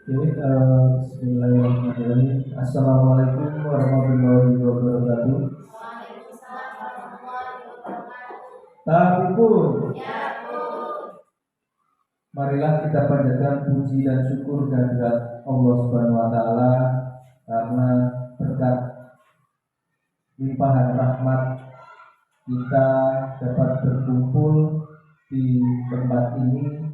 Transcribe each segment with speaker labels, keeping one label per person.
Speaker 1: Bismillahirrahmanirrahim. Assalamualaikum warahmatullahi wabarakatuh. Tapi pun, marilah kita panjatkan puji dan syukur kehadirat Allah Subhanahu wa taala karena berkat limpahan rahmat kita dapat berkumpul di tempat ini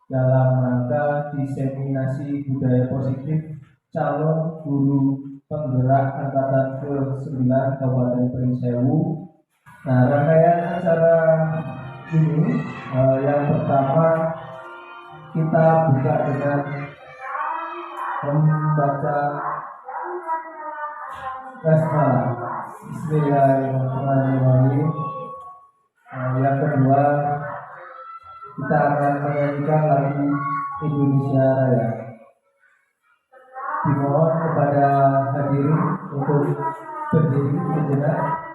Speaker 1: dalam rangka diseminasi budaya positif calon guru penggerak angkatan ke-9 Kabupaten Pringsewu. Nah, rangkaian acara ini yang pertama kita buka dengan membaca basmalah. Bismillahirrahmanirrahim. Yang kedua kita akan menyanyikan lagu Indonesia Raya. Dimohon kepada hadirin untuk berdiri sejenak.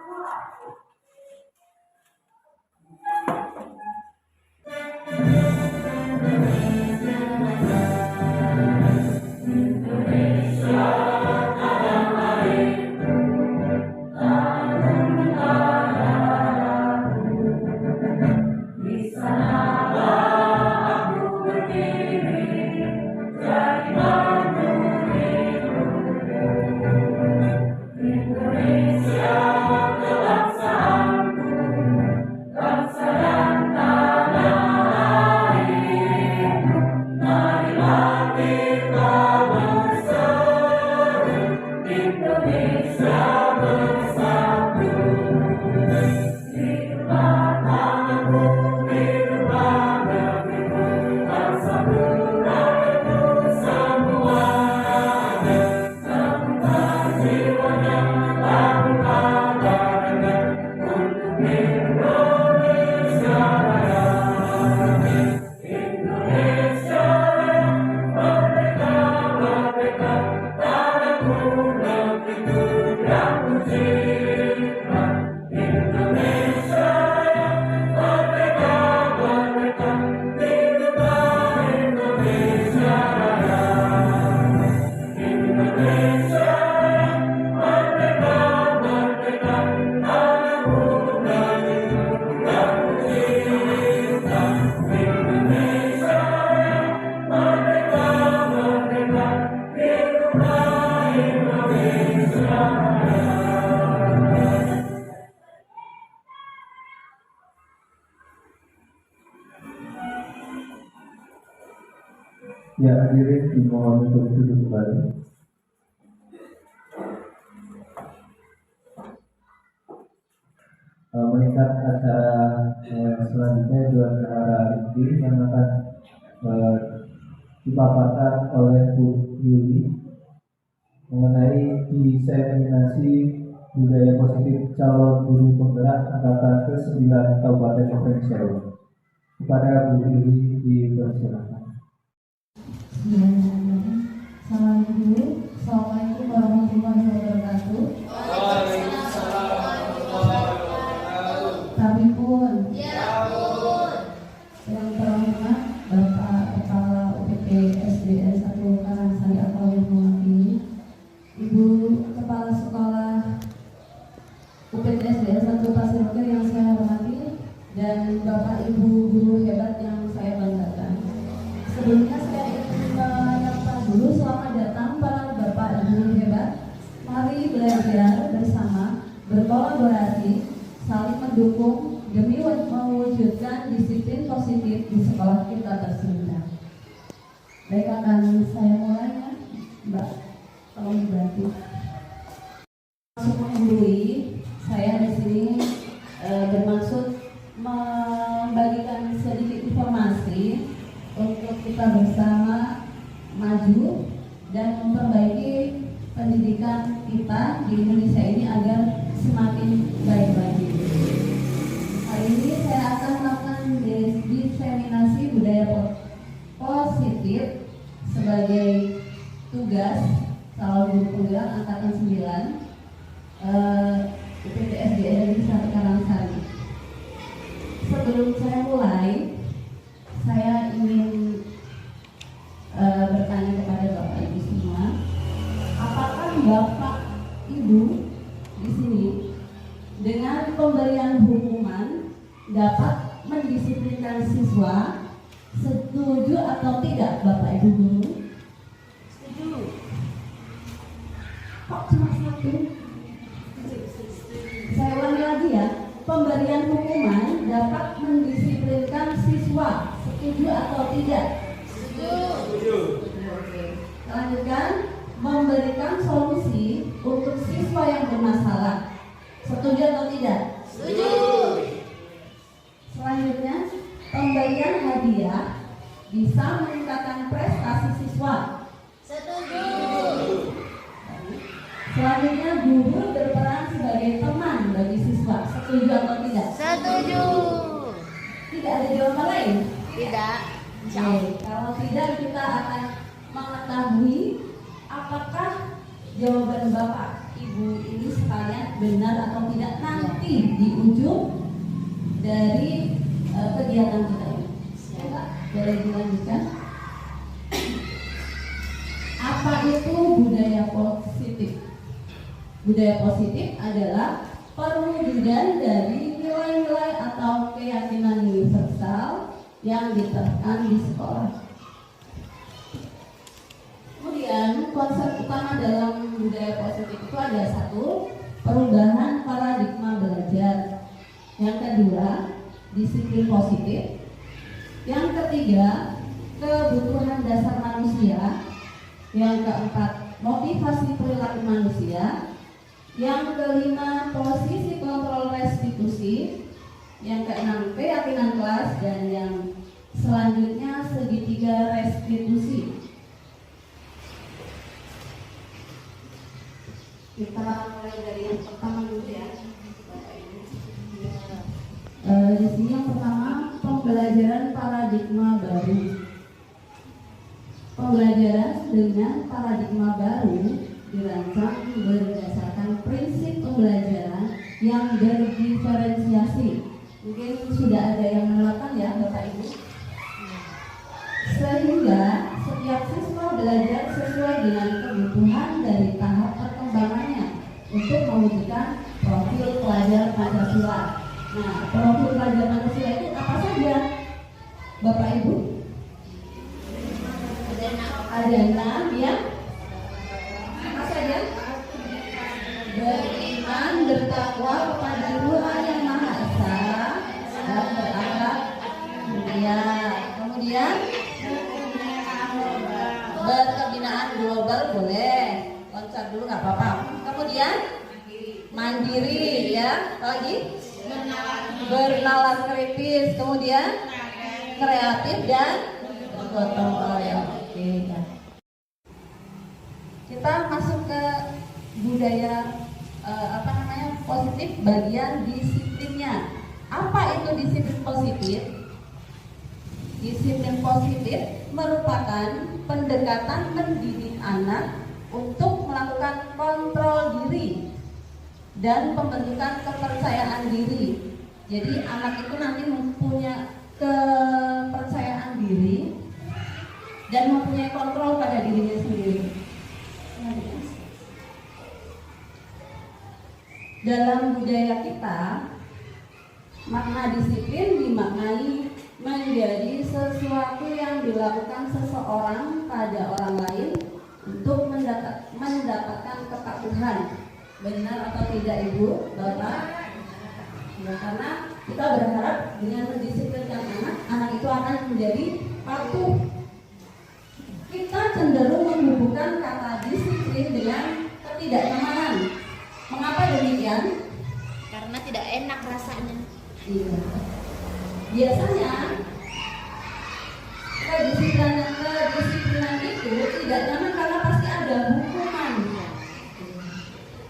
Speaker 1: Ya, hadirin dimohon untuk duduk kembali. Meningkat acara selanjutnya dua acara inti yang akan dipaparkan oleh Bu Yuli mengenai diseminasi budaya positif calon guru penggerak angkatan ke-9 Kabupaten Pringsewu. Kepada Bu Yuli dipersilakan.
Speaker 2: Assalamualaikum warahmatullahi wabarakatuh.
Speaker 1: Waalaikumsalam warahmatullahi wabarakatuh.
Speaker 2: Kami pun
Speaker 1: Ya
Speaker 2: yang terhormat Bapak Kepala UPT SDS 1 Karangsari atau yang mewakili, Ibu Kepala Sekolah UPT SDS 1 Pasir Bogor yang saya hormati, dan Bapak Ibu guru hebat yang saya banggakan. Sebelumnya saya ingin menyapa dulu selamat datang para Bapak Ibu hebat. Mari belajar bersama, berkolaborasi, saling mendukung demi mewujudkan disiplin positif di sekolah kita tercinta. Baik, akan saya mulai ya, Mbak. Tolong dibantu. Langsung menggurui, saya di sini bermaksud membagikan sedikit informasi untuk kita bersama maju dan memperbaiki pendidikan kita di Indonesia ini agar semakin baik lagi. Hari ini saya akan melakukan diseminasi budaya positif sebagai tugas calon guru penggerak angkatan 9 UPT SDS di Karangsari. Sebelum saya mulai, saya ingin bertanya Ibu Guru? Setuju. Kok cuma satu? Saya ulangi lagi ya. Pemberian hukuman dapat mendisiplinkan siswa. Setuju atau tidak? Setuju. Oke. Lanjutkan. Memberikan solusi untuk siswa yang bermasalah. Setuju atau tidak? Setuju. Selanjutnya, pemberian hadiah bisa meningkatkan prestasi siswa. Setuju. Selanjutnya, guru berperan sebagai teman bagi siswa. Setuju atau tidak? Setuju. Tidak ada jawaban lain? Tidak. Oke, kalau tidak kita akan mengetahui apakah jawaban Bapak Ibu ini sekalian benar atau tidak nanti di ujung dari kegiatan kita ini. Ya, Pak, boleh dilanjutkan. Apa itu budaya positif? Budaya positif adalah perwujudan dari nilai-nilai atau keyakinan universal yang diterapkan di sekolah. Kemudian konsep utama dalam budaya positif itu ada satu, perubahan paradigma belajar. Yang kedua, disiplin positif. Yang ketiga, kebutuhan dasar manusia. Yang keempat, motivasi perilaku manusia. Yang kelima, posisi kontrol restitusi. Yang keenam, keyakinan kelas. Dan yang selanjutnya, segitiga restitusi. Kita mulai dari yang pertama dulu ya. Di sini yang pertama, pembelajaran paradigma baru. Pembelajaran dengan paradigma baru dirancang berdasarkan prinsip pembelajaran yang berdiferensiasi. Mungkin sudah ada yang menerapkan ya Bapak Ibu. Sehingga setiap siswa belajar sesuai dengan kebutuhan dari tahap perkembangannya untuk mewujudkan profil pelajar Pancasila. Nah, profil pelajar Pancasila itu apa saja, Bapak Ibu? Ada 6 ya. Apa saja? Beriman, bertakwa kepada Tuhan yang Maha Esa dan berakhlak mulia. Kemudian berkebinaan global boleh, loncat dulu nggak apa-apa. Kemudian mandiri ya, lagi bernalar kritis, kemudian kreatif dan bergotong royong. Oke, ya. Kita masuk ke budaya positif bagian disiplinnya. Apa itu disiplin positif? Disiplin positif merupakan pendekatan mendidik anak untuk melakukan kontrol diri dan pembentukan kepercayaan diri. Jadi anak itu nanti mempunyai kepercayaan diri dan mempunyai kontrol pada dirinya sendiri. Dalam budaya kita, makna disiplin dimaknai menjadi sesuatu yang dilakukan seseorang pada orang lain untuk mendapatkan kepatuhan. Benar atau tidak Ibu, Bapak? Ya, karena kita berharap dengan mendisiplinkan anak itu akan menjadi patuh. Kita cenderung menghubungkan kata disiplin dengan ketidaknyamanan. Mengapa demikian?
Speaker 3: Karena tidak enak rasanya.
Speaker 2: Iya. Biasanya kedisiplinan itu tidak nyaman karena pasti ada hukuman.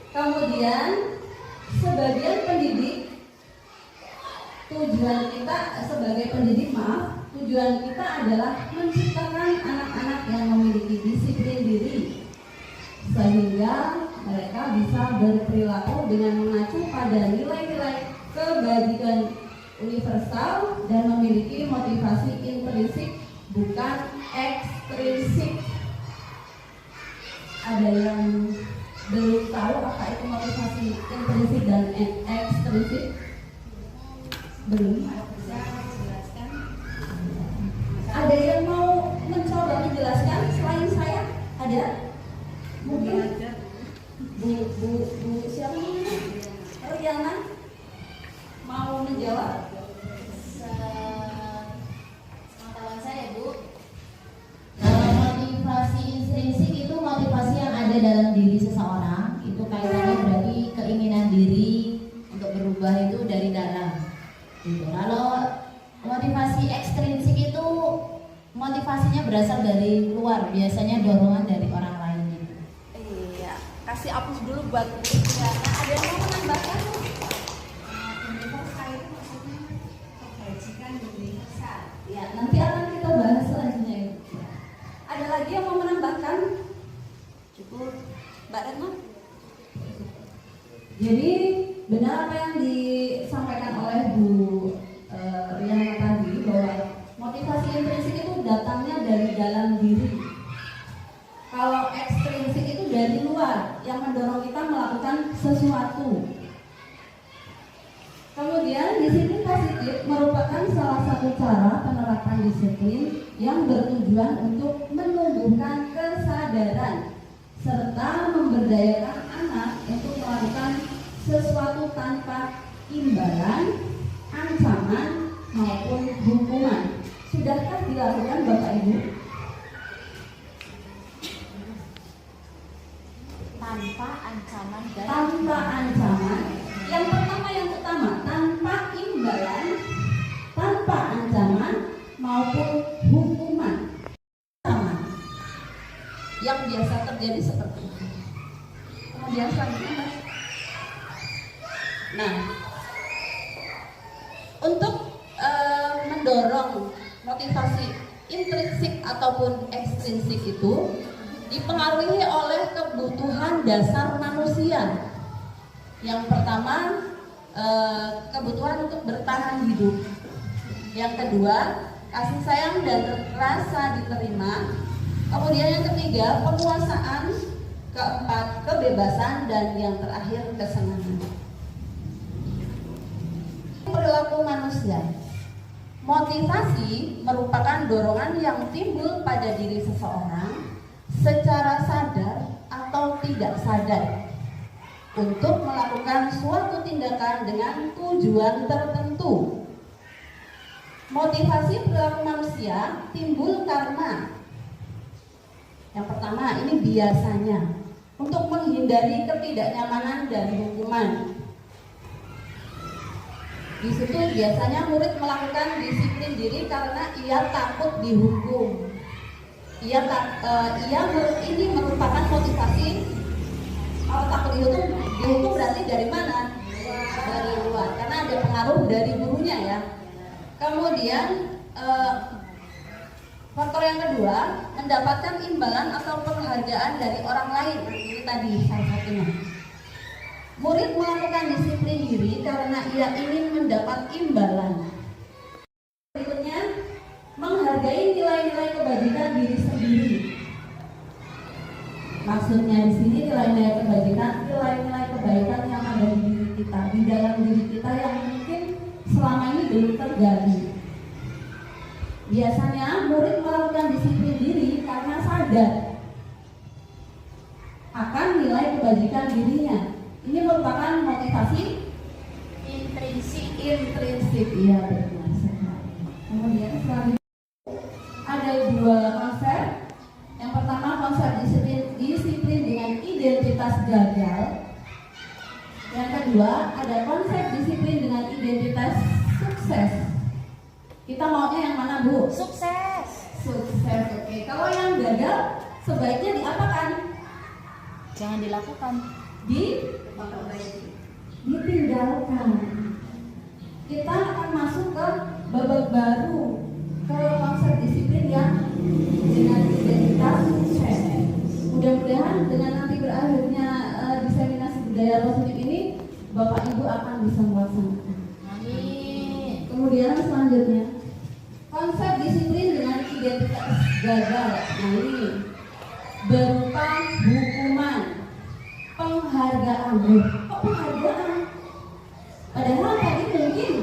Speaker 2: Kemudian sebagian pendidik tujuan kita adalah menciptakan anak-anak yang memiliki disiplin diri sehingga mereka bisa berperilaku dengan mengacu pada nilai-nilai kebajikan universal dan memiliki motivasi intrinsik bukan ekstrinsik. Ada yang belum tahu apa itu motivasi intrinsik dan ekstrinsik? Belum? Bisa jelaskan? Ada yang mau mencoba menjelaskan aja? Mungkin Bu siapa namanya? Riana mau menjawab?
Speaker 3: Pengetahuan saya, Bu, motivasi intrinsik itu motivasi yang ada dalam diri seseorang. Itu kaitannya berarti keinginan diri untuk berubah itu dari dalam. Gitu. Kalau motivasi ekstrinsik itu motivasinya berasal dari luar, biasanya dorongan dari orang lain gitu.
Speaker 2: Iya, kasih hapus dulu buat Riana. Ada yang mau menambahkan?
Speaker 4: Universal itu maksudnya kebajikan universal.
Speaker 2: Ya, nanti akan kita bahas selanjutnya. Ada lagi yang mau menambahkan? Cukup, Mbak Retno? Jadi benar apa yang disampaikan oleh Bu Riana tadi, bahwa motivasi intrinsik itu datangnya dari dalam diri. Kalau ekstrinsik itu dari luar, yang mendorong kita melakukan sesuatu. Kemudian disiplin positif merupakan salah satu cara penerapan disiplin yang bertujuan untuk menumbuhkan kesadaran serta memberdayakan anak untuk melakukan sesuatu tanpa imbalan, ancaman maupun hukuman. Sudahkah dilakukan Bapak Ibu?
Speaker 3: Tanpa ancaman dan
Speaker 2: Tanpa ancaman. Yang utama, tanpa imbalan, tanpa ancaman maupun hukuman. Sama. Yang biasa terjadi seperti itu. Kemudian selanjutnya, Mas. Nah, untuk mendorong motivasi intrinsik ataupun ekstrinsik itu dipengaruhi oleh kebutuhan dasar manusia. Yang pertama, kebutuhan untuk bertahan hidup. Yang kedua, kasih sayang dan rasa diterima. Kemudian yang ketiga, penguasaan. Keempat, kebebasan. Dan yang terakhir, kesenangan. Perilaku manusia. Motivasi merupakan dorongan yang timbul pada diri seseorang secara sadar atau tidak sadar untuk melakukan suatu tindakan dengan tujuan tertentu. Motivasi perilaku manusia timbul karena yang pertama, ini biasanya untuk menghindari ketidaknyamanan dan hukuman. Di situ biasanya murid melakukan disiplin diri karena ia takut dihukum. Murid ini merupakan motivasi. Kalau takut dihukum berarti dari mana? Dari luar, karena ada pengaruh dari gurunya ya. Kemudian faktor yang kedua, mendapatkan imbalan atau penghargaan dari orang lain. Ini tadi salah satunya. Murid melakukan disiplin diri karena ia ingin mendapat imbalan. Berikutnya, menghargai nilai-nilai kebajikan diri sendiri. Maksudnya di sini nilai-nilai kebajikan, nilai-nilai kebaikan yang ada di diri kita, di dalam diri kita yang mungkin selama ini belum terjadi. Biasanya murid melakukan disiplin diri karena sadar akan nilai kebajikan dirinya. Ini merupakan motivasi
Speaker 3: intrinsik.
Speaker 2: Iya, benar sekali. Kemudian selanjutnya ada dua konsep. Yang pertama, konsep disiplin dengan identitas gagal. Yang kedua, ada konsep disiplin dengan identitas sukses. Kita maunya yang mana, Bu?
Speaker 3: Sukses.
Speaker 2: Sukses, oke. Kalau yang gagal, sebaiknya diapakan?
Speaker 3: Jangan dilakukan.
Speaker 2: Ditinggalkan. Kita akan masuk ke babak baru, ke konsep disiplin yang dengan identitas sukses. Mudah-mudahan dengan nanti berakhirnya diseminasi budaya positif ini, Bapak Ibu akan bisa melaksanakan.
Speaker 3: Amin.
Speaker 2: Kemudian selanjutnya, konsep disiplin dengan identitas gagal. Nah ini berupa hukuman, penghargaan. Kok penghargaan? Padahal tadi mungkin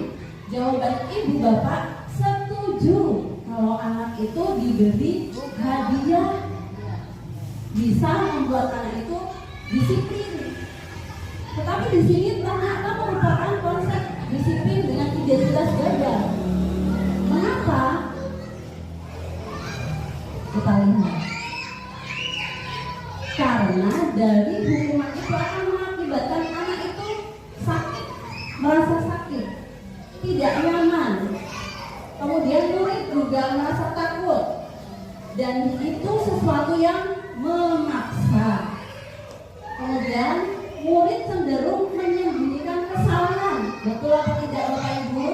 Speaker 2: jawaban ibu bapak setuju kalau anak itu diberi hadiah. bisa membuat anak itu disiplin. Tetapi di sini ternyata merupakan konsep disiplin dengan identitas gagal. Mengapa? Kita lihat. Karena dari hukuman itu akan mengakibatkan anak itu sakit, merasa sakit, tidak nyaman. Kemudian murid juga merasa takut, dan itu sesuatu yang memaksa. Kemudian murid cenderung menyembunyikan kesalahan. Betul apa tidak Bapak Ibu?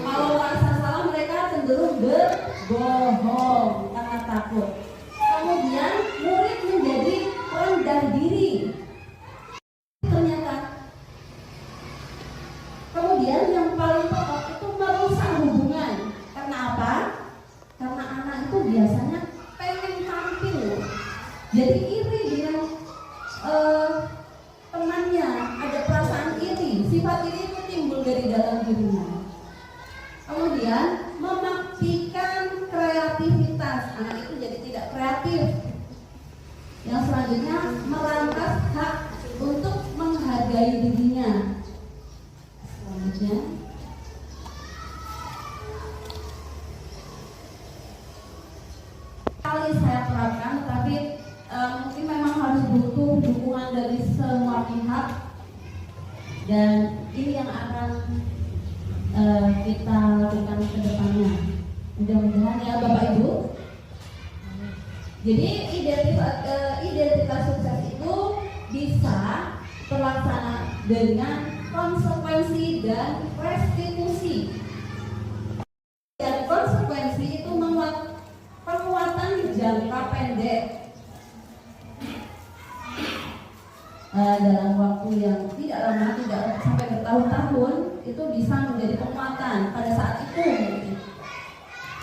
Speaker 2: Kalau merasa salah mereka cenderung berbohong karena takut. Kemudian murid menjadi rendah diri. Ternyata. Kemudian yang paling pokok itu merusak hubungan. Karena apa? Karena anak itu biasanya pengen tampil. Jadi iri dengan temannya, ada perasaan iri. Sifat iri itu timbul dari dalam dirinya. Kemudian mematikan kreativitas. Anak itu jadi tidak kreatif. Yang selanjutnya merampas hak untuk menghargai dirinya. Selanjutnya kali saya terapkan, tapi mungkin memang harus butuh dukungan dari semua pihak, dan ini yang akan kita lakukan ke depannya. Mudah-mudahan ya Bapak Ibu. Jadi identitas sukses itu bisa terlaksana dengan konsekuensi dan restitusi. Dan konsekuensi itu membuat penguatan jangka pendek dalam waktu yang tidak lama, tidak sampai bertahun-tahun, itu bisa menjadi penguatan pada saat itu.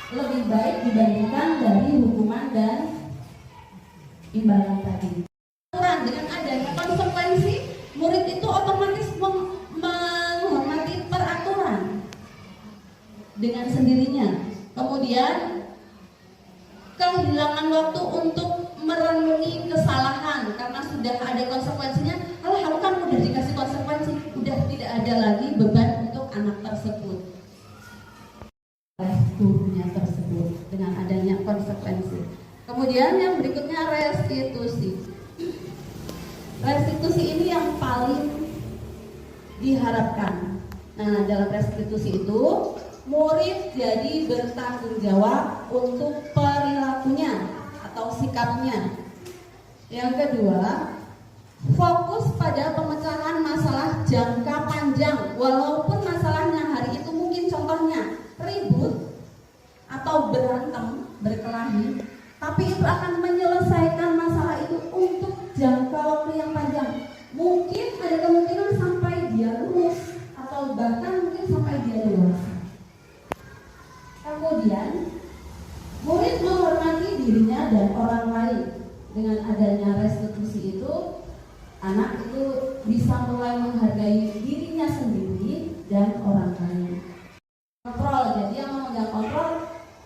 Speaker 2: Lebih baik dibandingkan dari hukuman dan imbalan tadi. Dengan adanya konsekuensi, murid itu otomatis menghormati peraturan dengan sendirinya. Kemudian kehilangan waktu untuk merenungi kesalahan karena sudah ada konsekuensinya. Kalau kan udah dikasih konsekuensi, udah tidak ada lagi beban untuk anak tersebut, gurunya tersebut, dengan adanya konsekuensi. Kemudian yang berikutnya restitusi. Restitusi ini yang paling diharapkan. Nah, dalam restitusi itu murid jadi bertanggung jawab untuk perilakunya atau sikapnya. Yang kedua, fokus pada pemecahan masalah jangka panjang. Walaupun masalahnya hari itu mungkin contohnya ribut atau berantem, berkelahi, tapi itu akan menyelesaikan masalah itu untuk jangka waktu yang panjang. Mungkin ada kemungkinan sampai dia lulus atau bahkan mungkin sampai dia dewasa. Kemudian murid menghormati dirinya dan orang lain. Dengan adanya restitusi itu, anak itu bisa mulai menghargai dirinya sendiri dan orang lain. Kontrol, jadi yang memegang kontrol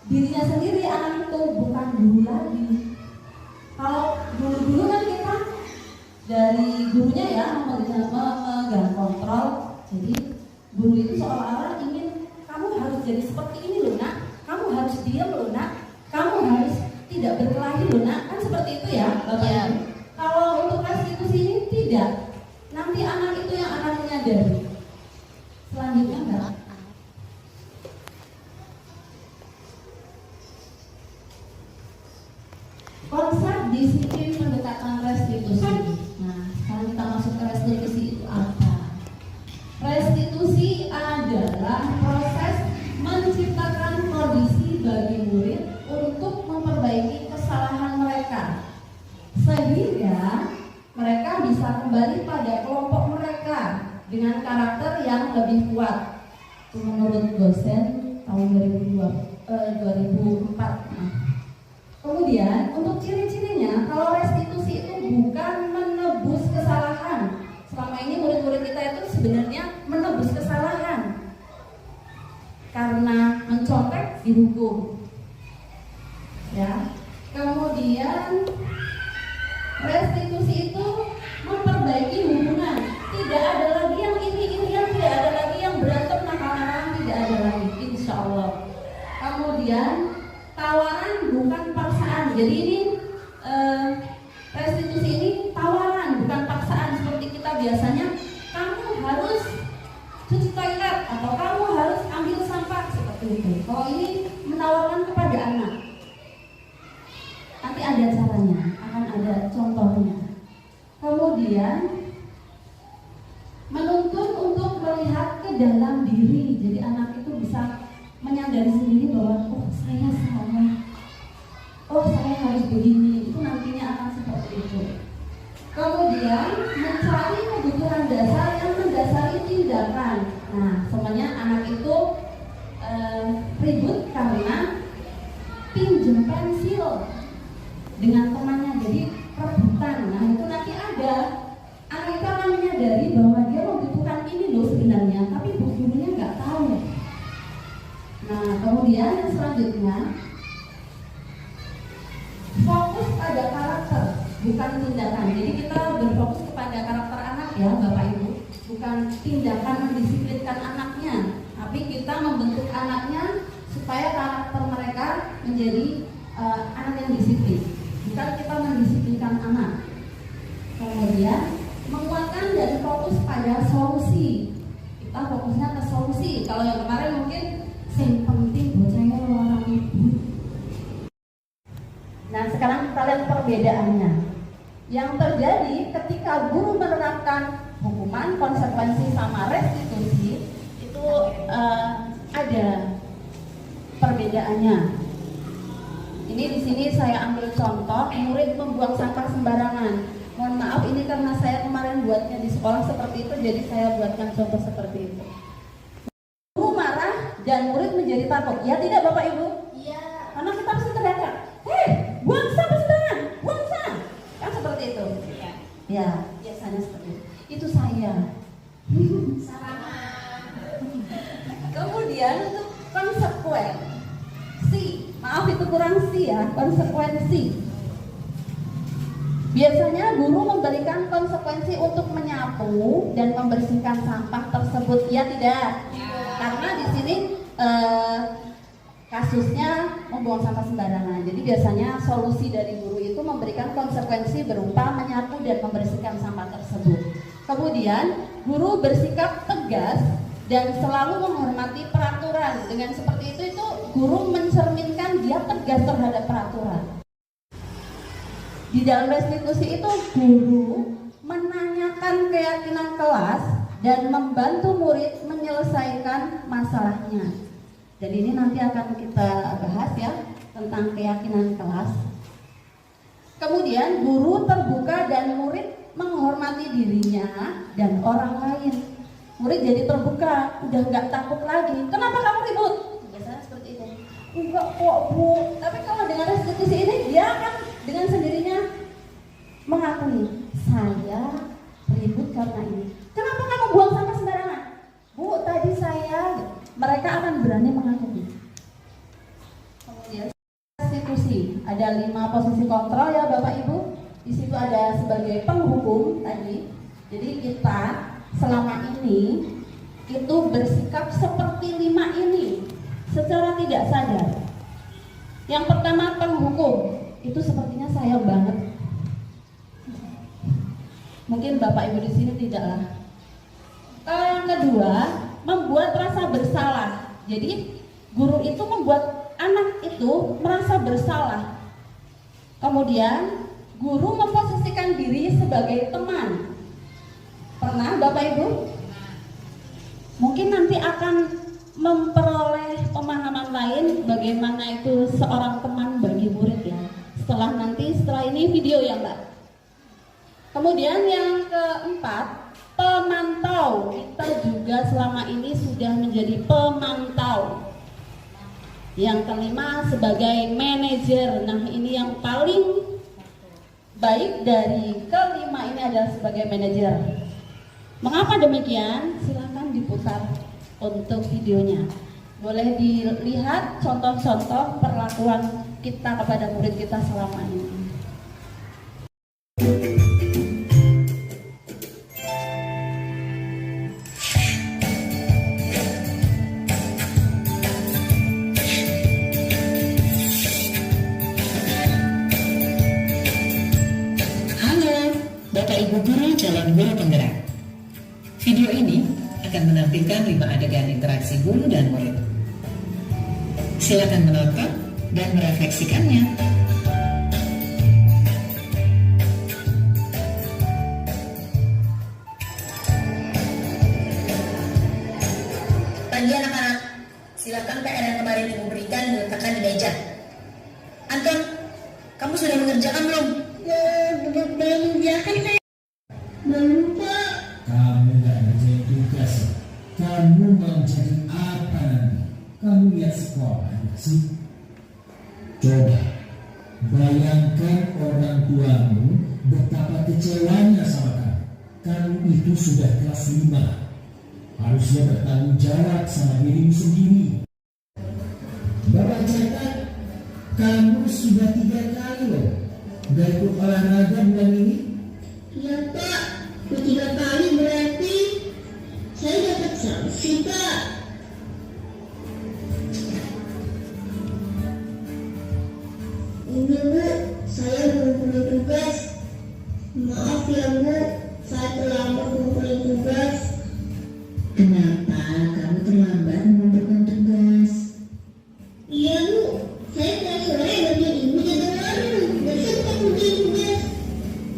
Speaker 2: dirinya sendiri anak itu, bukan guru lagi. Kalau dulu kan kita dari gurunya ya memegang kontrol, jadi guru itu seolah-olah ingin kamu harus jadi seperti ini loh nak, kamu harus diam loh nak, kamu harus tidak berkelahi loh nak, kan seperti itu ya Bapak
Speaker 3: ya.
Speaker 2: Ibu. Kalau untuk restitusi ini tidak, nanti anak itu yang akan menyadari. Selanjutnya enggak. Konsep disiplin pendekatan restitusi. Nah, sekarang kita masuk ke restitusi itu apa? Restitusi adalah proses menciptakan kondisi bagi murid untuk memperbaiki kesalahan mereka, sehingga mereka bisa kembali pada kelompok mereka dengan karakter yang lebih kuat. Menurut dosen tahun 2004. Kemudian untuk ciri-cirinya, kalau restitusi itu bukan menebus kesalahan. Selama ini murid-murid kita itu sebenarnya menebus kesalahan. Karena mencontek dihukum. Ya. Kemudian Restitusi itu memperbaiki hubungan. Tidak ada lagi yang ini-inian, tidak ada lagi yang berantem nakal-nakalan, tidak ada lagi, insya Allah. Kemudian tawaran bukan paksaan. Jadi ini restitusi ini tawaran bukan paksaan seperti kita biasanya. Kamu harus cuci toilet atau kamu harus ambil sampah seperti itu. Kalau ini menawarkan kepada anak, nanti ada caranya, akan ada contohnya. Kemudian menuntun untuk melihat ke dalam diri. Jadi anak itu bisa menyadari sendiri bahwa oh saya salah, oh saya harus begini. Itu nantinya akan seperti itu. Kemudian mencari kebutuhan dasar yang mendasari tindakan. Nah, semuanya anak itu ribut karena pinjam pensil dengan temannya, jadi rebutan. Nah, itu nanti ada anak itu akan menyadari bahwa dia membutuhkan ini loh sebenarnya, tapi gurunya nggak tahu. Nah, kemudian yang selanjutnya fokus pada karakter, bukan tindakan. Jadi kita berfokus kepada karakter anak ya, Bapak Ibu, bukan tindakan mendisiplinkan anaknya, tapi kita membentuk anaknya supaya karakter mereka menjadi anak yang disiplin. Bukan kita mendisiplinkan anak. Kemudian menguatkan dan fokus pada solusi. Kita fokusnya ke solusi. Kalau yang kemarin mungkin yang penting bocahnya orang ibu. Nah, sekarang kita lihat perbedaannya. Yang terjadi ketika guru menerapkan hukuman, konsekuensi sama restitusi itu ada perbedaannya. Ini di sini saya ambil contoh murid membuang sampah sembarangan. Mohon maaf, ini karena saya kemarin buatnya di sekolah seperti itu, jadi saya buatkan contoh seperti itu. Guru marah dan murid menjadi takut. Ya tidak Bapak Ibu?
Speaker 3: Iya.
Speaker 2: Karena kita pasti teriak, hei, buang sampah sembarangan, buang sampah. Kan seperti itu.
Speaker 3: Iya.
Speaker 2: Ya, biasanya seperti itu. Itu saya.
Speaker 3: Sama.
Speaker 2: Kemudian untuk konsekuensi, maaf itu kurang si ya, konsekuensi. Biasanya guru memberikan konsekuensi untuk menyapu dan membersihkan sampah tersebut, ya tidak?
Speaker 3: Ya.
Speaker 2: Karena di sini kasusnya membuang sampah sembarangan. Jadi biasanya solusi dari guru itu memberikan konsekuensi berupa menyapu dan membersihkan sampah tersebut. Kemudian guru bersikap tegas dan selalu menghormati peraturan. Dengan seperti itu guru mencerminkan dia tegas terhadap peraturan. Di dalam restitusi itu guru menanyakan keyakinan kelas dan membantu murid menyelesaikan masalahnya. Dan ini nanti akan kita bahas ya tentang keyakinan kelas. Kemudian guru terbuka dan murid menghormati dirinya dan orang lain. Murid jadi terbuka, udah nggak takut lagi. Kenapa kamu ribut? Biasanya seperti itu. Enggak kok Bu. Tapi kalau dengan restitusi ini dia akan dengan sendirinya mengakui, saya ribut karena ini. Kenapa kamu buang sampah sembarangan? Bu, tadi saya. Mereka akan berani mengakui. Kemudian restitusi, ada 5 posisi kontrol ya Bapak Ibu. Di situ ada sebagai penghukum tadi. Jadi kita selama ini itu bersikap seperti 5 ini secara tidak sadar. Yang pertama penghukum, itu sepertinya saya banget. Mungkin Bapak Ibu di sini tidaklah. Kalau yang kedua, membuat rasa bersalah. Jadi guru itu membuat anak itu merasa bersalah. Kemudian guru memposisikan diri sebagai teman. Pernah Bapak Ibu? Mungkin nanti akan memperoleh pemahaman lain bagaimana itu seorang teman bagi murid ya. Setelah ini video ya Mbak. Kemudian yang keempat, pemantau. Kita juga selama ini sudah menjadi pemantau. Yang kelima sebagai manajer. Nah ini yang paling baik dari kelima ini adalah sebagai manajer. Mengapa demikian? Silakan diputar untuk videonya. Boleh dilihat contoh-contoh perlakuan kita kepada murid kita selama ini.
Speaker 5: Bapak Ibu Guru calon guru penggerak. Video ini akan menampilkan 5 adegan interaksi guru dan murid. Silakan menonton dan merefleksikannya.
Speaker 6: Pagi anak-anak, silakan PR yang kemarin Ibu berikan diletakkan di meja. Anton, kamu sudah mengerjakan belum? Belum mengerjakan. Belum, Pak.
Speaker 7: Kamu gak ngerjain tugas. Kamu mau jadi apa nanti? Kamu lihat sekolah gak sih? Coba bayangkan orang tuamu betapa kecewanya sama kamu. Kamu itu sudah kelas 5. Harusnya bertanggung jawab sama dirimu sendiri. Bapak catat, kamu sudah 3 kali loh gak ikut olahraga bulan ini.
Speaker 6: Iya, Pak. 3 kali berarti saya dapat sanksi, Pak. Ini, Bu, saya belum punya tugas. Maaf ya, Bu, saya terlambat mengumpulkan tugas.
Speaker 5: Kenapa kamu terlambat mengumpulkan tugas?
Speaker 6: Iya, Bu, saya tiap sore bantu Ibu jaga warung. Gak sempat mengumpulkan tugas.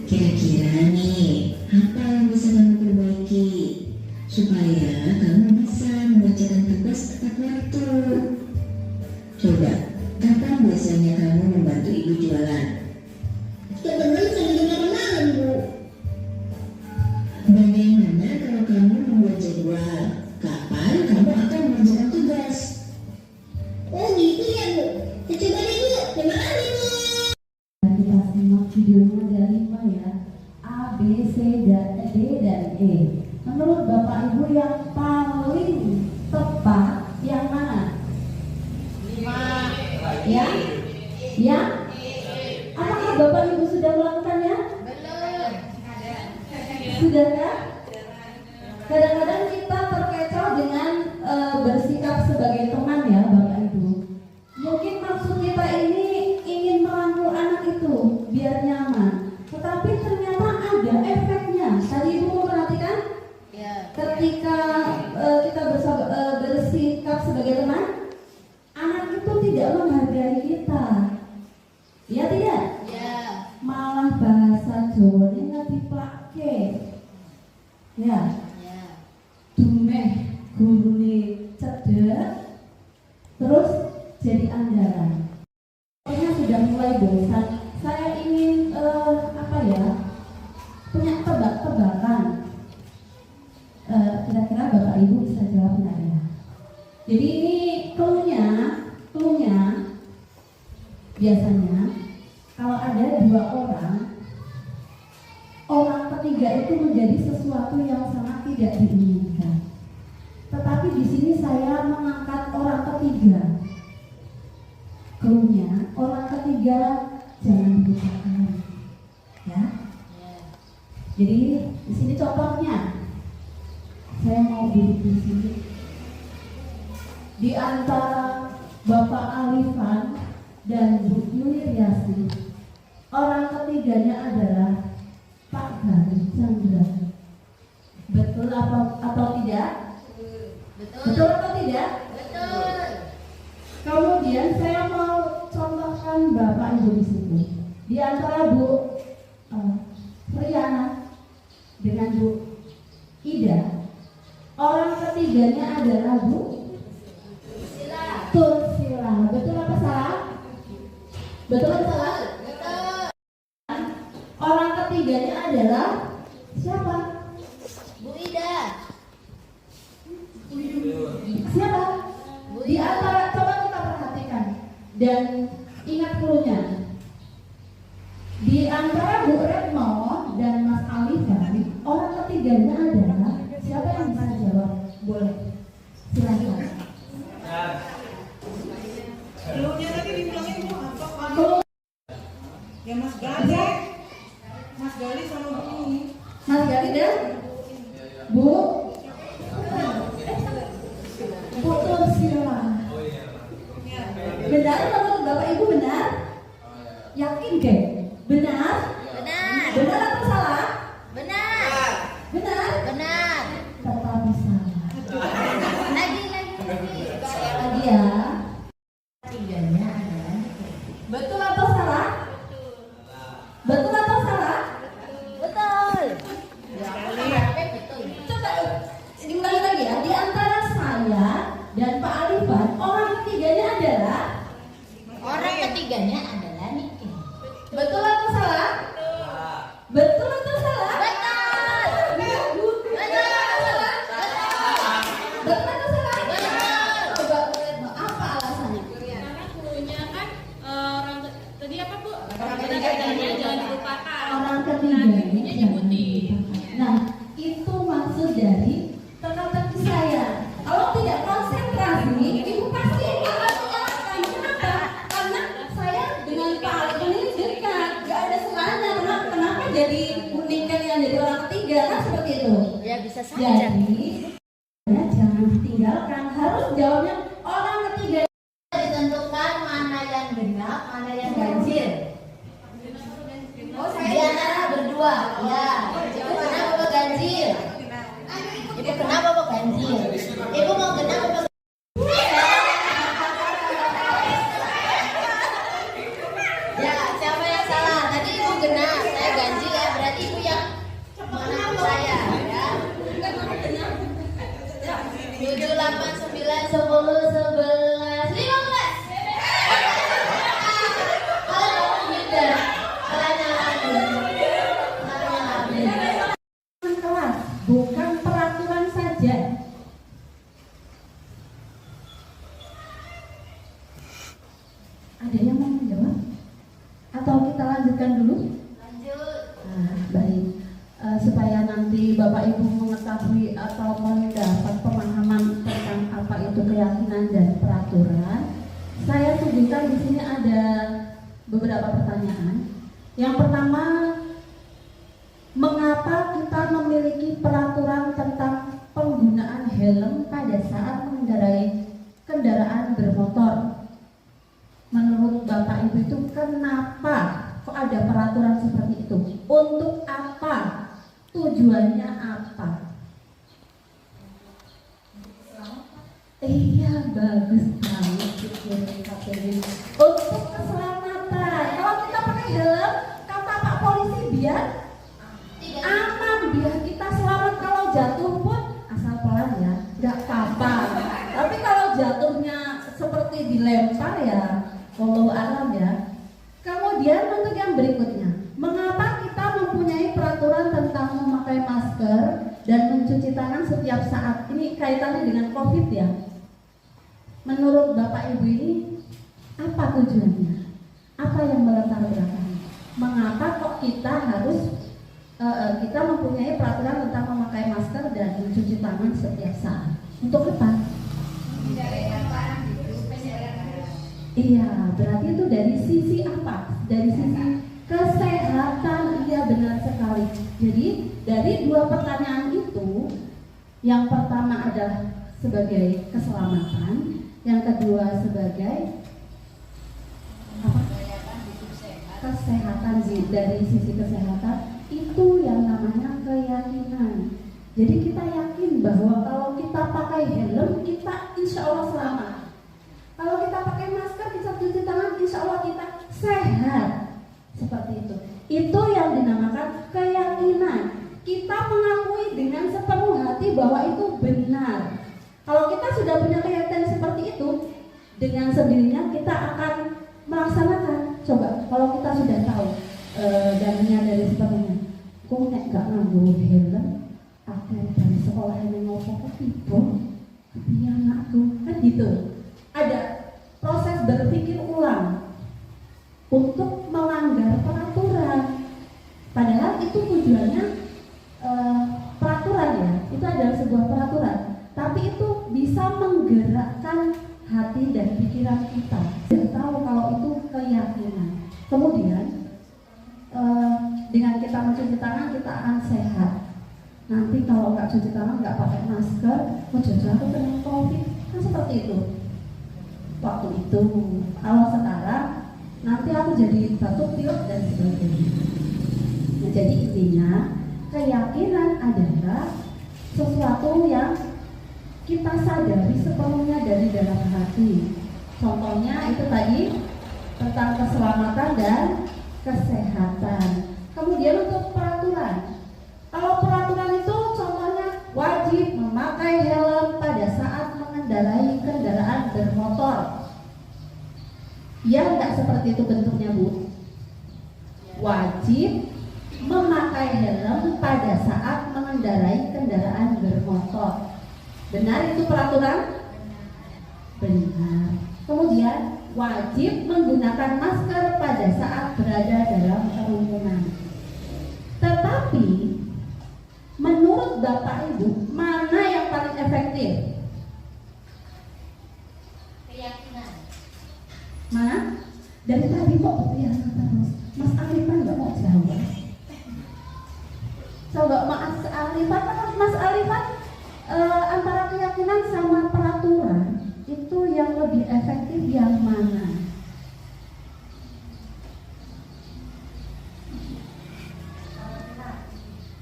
Speaker 5: Kira-kira nih, apa yang bisa kamu perbaiki supaya kamu bisa mengerjakan tugas tepat waktu? Coba, kapan biasanya kamu membantu ibu jualan?
Speaker 6: Teman-teman sambil malam-malam, Bu.
Speaker 5: Bagaimana kalau kamu membuat jadwal? Kapan kamu akan mengerjakan tugas?
Speaker 6: Oh gitu ya, Bu. Saya coba deh, Bu. Terima kasih, Bu.
Speaker 2: Kita simak videonya ada 5 ya. A, B, C, D, dan E. Menurut Bapak Ibu yang paling tepat yang mana? 5. Ya? Ya? Apakah Bapak Ibu sudah melakukannya?
Speaker 3: Belum.
Speaker 2: Sudah kan? Kadang-kadang kita terkecoh dengan bersikap sebagai teman ya Bapak Ibu. Mungkin maksud kita ini ingin merangkul anak itu biar nyaman, tetapi ternyata ada efeknya. Tadi Ibu memperhatikan
Speaker 3: Ya.
Speaker 2: ketika kita bersikap sebagai teman, anak itu tidak menghargai kita. Ya tidak?
Speaker 3: Ya.
Speaker 2: Malah bahasa Jawanya nggak dipakai. Ya.
Speaker 3: Ya.
Speaker 2: Dumeh gurune cedek terus jadi andalan. Kayaknya sudah mulai bosan. Saya ingin punya tebak-tebakan. Kira-kira Bapak Ibu bisa jawab nggak ya? Jadi ini clue-nya biasanya kalau ada 2 orang ketiga itu menjadi sesuatu yang sangat tidak diinginkan. Tetapi di sini saya mengangkat orang ketiga. Clue-nya orang ketiga jangan dilupakan, ya. Jadi di sini contohnya, saya mau duduk di sini. Di antara Bapak Alifan dan Bu Yuliasi, orang ketiganya adalah Pak Gari Chandra. Betul atau tidak?
Speaker 3: Betul.
Speaker 2: Betul atau tidak?
Speaker 3: Betul.
Speaker 2: Kemudian saya mau contohkan Bapak Ibu di sini. Di antara Bu Riana dengan Bu Ida, orang ketiganya adalah Bu Tursila. Betul apa salah? Betul apa salah?
Speaker 3: Betul.
Speaker 2: Orang ketiganya adalah siapa?
Speaker 3: Bu Ida.
Speaker 2: Siapa?
Speaker 3: Bu
Speaker 2: Di
Speaker 3: Ida.
Speaker 2: antara, coba kita perhatikan dan ingat clue-nya. Di antara Bu Retno dan Mas Alifan, orang ketiganya adalah siapa yang bisa jawab? Boleh. Silakan.
Speaker 8: Clue-nya tadi dibilangin Bu apa Pak?
Speaker 2: Clue
Speaker 8: Ya Mas Gali. Mas Gali sama Bu.
Speaker 2: Mas Gali dan Bu Tursila. Benar menurut Bapak Ibu benar? Yakin ke? Benar?
Speaker 3: Benar.
Speaker 2: Benar atau salah?
Speaker 8: Orang ketiganya jangan dilupakan.
Speaker 2: Orang ketiganya jangan dilupakan. Nah, itu maksud dari teka-teki saya. Kalau tidak konsentrasi, ibu pasti akan menyalahkan. Kenapa? Karena saya dengan Pak Alton ini dekat, gak ada salahnya. Kenapa jadi menikah yang jadi orang ketiga? Kan seperti itu.
Speaker 3: Ya bisa saja.
Speaker 2: Jadi, ya, jangan tinggalkan. Harus jawabnya orang ketiga.
Speaker 3: Ditentukan mana yang genap, mana yang ganjil.
Speaker 8: Oh,
Speaker 3: Di
Speaker 8: saya
Speaker 3: antara berdua, ya. Ibu kenapa mau ganjil? Ibu kenapa mau ganjil? Ibu mau genap apa? Ya, siapa yang salah? Tadi ibu genap, saya ganjil ya. Berarti ibu yang mengenap saya, ya. 7, 8, 9, 10, 11, 15. Kalau tidak,
Speaker 2: Kelas, bukan peraturan saja. Ada yang mau menjawab? Atau kita lanjutkan dulu?
Speaker 3: lanjut.
Speaker 2: Nah, baik. Supaya nanti Bapak Ibu mengetahui atau mendapat pemahaman tentang apa itu keyakinan dan peraturan, saya tunjukkan di sini ada beberapa pertanyaan. Yang pertama, mengapa kita memiliki peraturan tentang penggunaan helm pada saat mengendarai kendaraan bermotor? Menurut Bapak Ibu itu kenapa kok ada peraturan seperti itu? Untuk apa? Tujuannya apa? Iya, bagus banget pikiran Catherine. Untuk keselamatan. Kalau kita pakai helm, kata Pak Polisi biar aman, biar kita selamat. Kalau jatuh pun asal pelan ya, nggak apa-apa. Tapi kalau jatuhnya seperti dilempar ya, wallahu alam ya. Kemudian untuk yang berikutnya, mengapa kita mempunyai peraturan tentang memakai masker dan mencuci tangan setiap saat? Ini kaitannya dengan COVID ya. Menurut Bapak Ibu ini apa tujuannya? Apa yang melatar belakangnya? Mengapa kok kita harus kita mempunyai peraturan tentang memakai masker dan mencuci tangan setiap saat? Untuk apa? Iya, berarti itu dari sisi apa? Dari sisi kesehatan. Iya, benar sekali. Jadi dari dua pertanyaan itu, yang pertama adalah sebagai keselamatan, yang kedua sebagai apa? Kesehatan. Dari sisi kesehatan itu yang namanya keyakinan. Jadi kita yakin bahwa kalau kita pakai helm, kita insya Allah selamat. Kalau kita pakai masker, kita cuci tangan, insya Allah kita sehat. Seperti itu. Itu yang dinamakan keyakinan. Kita mengakui dengan sepenuh hati bahwa itu benar. Kalau kita sudah punya keyakinan seperti itu, dengan sendirinya kita akan melaksanakan. Coba, kalau kita sudah tahu dan menyadari sepenuhnya, kok nek gak nganggo helm, akhir dari sekolah yang ngopo ketipu, dia anakku, kan gitu. Ada proses berpikir ulang untuk melanggar peraturan. Padahal itu tujuannya peraturan ya, itu adalah sebuah peraturan. Tapi itu bisa menggerakkan hati dan pikiran kita. Kita tahu kalau itu keyakinan. Kemudian dengan kita mencuci tangan kita akan sehat. Nanti kalau nggak cuci tangan, nggak pakai masker, jatuh kena COVID, kan seperti itu. Waktu itu, kalau sekarang nanti aku jadi batuk pilek dan sebagainya. Nah, jadi intinya keyakinan adalah sesuatu yang kita sadari sepenuhnya dari dalam hati. Contohnya itu tadi tentang keselamatan dan kesehatan. Kemudian untuk peraturan, kalau peraturan itu contohnya wajib memakai helm pada saat mengendarai kendaraan bermotor. Ya, tidak seperti itu bentuknya, Bu. Wajib memakai helm pada saat mengendarai kendaraan bermotor. Benar itu peraturan? Benar. Kemudian wajib menggunakan masker pada saat berada dalam kerumunan. Tetapi menurut Bapak Ibu, mana yang paling efektif?
Speaker 3: Keyakinan.
Speaker 2: Mana? Dari tadi kok berpikiran terus. Mas Alifan nggak mau jawab. Coba Mas Alifan, antara keyakinan sama peraturan itu yang lebih efektif yang mana?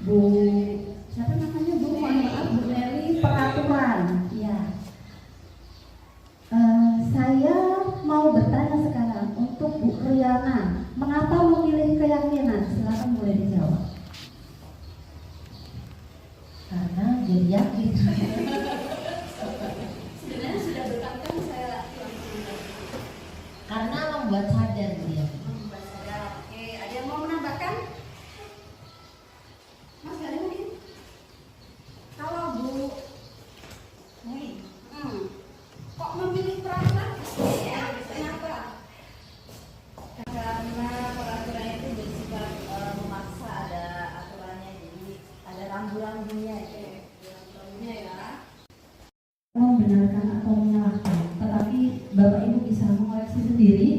Speaker 2: Bu, siapa namanya Bu? Mohon maaf, Bu Neli, peraturan. Ya. Saya mau bertanya sekarang untuk Bu Riana, mengapa memilih keyakinan? Silakan boleh dijawab.
Speaker 3: Karena jadi yakin.
Speaker 2: Sebenarnya sudah berkali-kali saya
Speaker 3: Karena membuat sadar dia.
Speaker 2: membuat sadar. Oke, ada yang mau menambahkan? Mas Gali mungkin? Kalau Bu Neli, kok memilih peraturan? Ya, kenapa?
Speaker 4: Karena peraturan itu bersifat memaksa, ada aturannya, jadi ada rambu-rambunya ya.
Speaker 2: Membenarkan atau menyalahkan, tetapi Bapak Ibu bisa mengoreksi sendiri.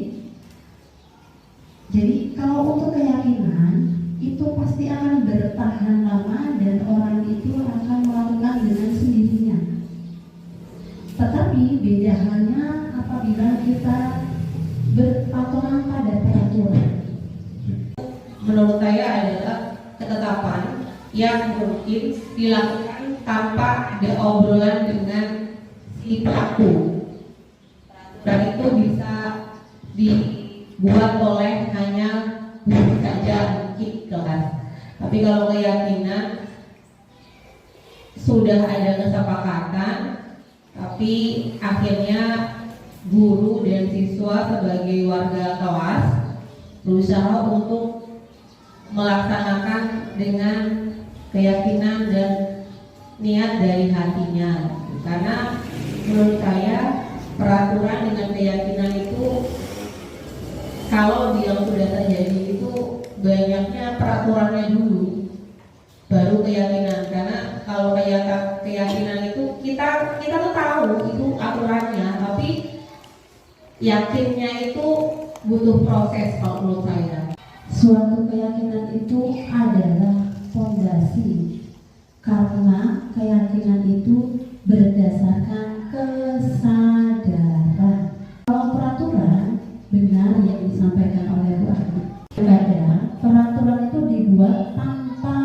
Speaker 2: Jadi kalau untuk keyakinan itu pasti akan bertahan lama dan orang itu akan melakukan dengan sendirinya. Tetapi beda halnya apabila kita berpatokan pada peraturan.
Speaker 9: Menurut saya adalah ketetapan yang mungkin dilakukan tanpa ada obrolan dengan si pelaku. Dan itu bisa dibuat oleh hanya guru saja mungkin kelas. Tapi kalau keyakinan sudah ada kesepakatan, tapi akhirnya guru dan siswa sebagai warga kelas berusaha untuk melaksanakan dengan keyakinan dan niat dari hatinya. Karena menurut saya peraturan dengan keyakinan itu, kalau yang sudah terjadi itu banyaknya peraturannya dulu baru keyakinan. Karena kalau keyakinan itu kita tuh tahu itu aturannya, tapi yakinnya itu butuh proses kalau menurut saya.
Speaker 2: Suatu keyakinan itu adalah fondasi, karena keyakinan itu berdasarkan kesadaran. Kalau peraturan, benar yang disampaikan oleh Bu Ani. Kadang peraturan itu dibuat tanpa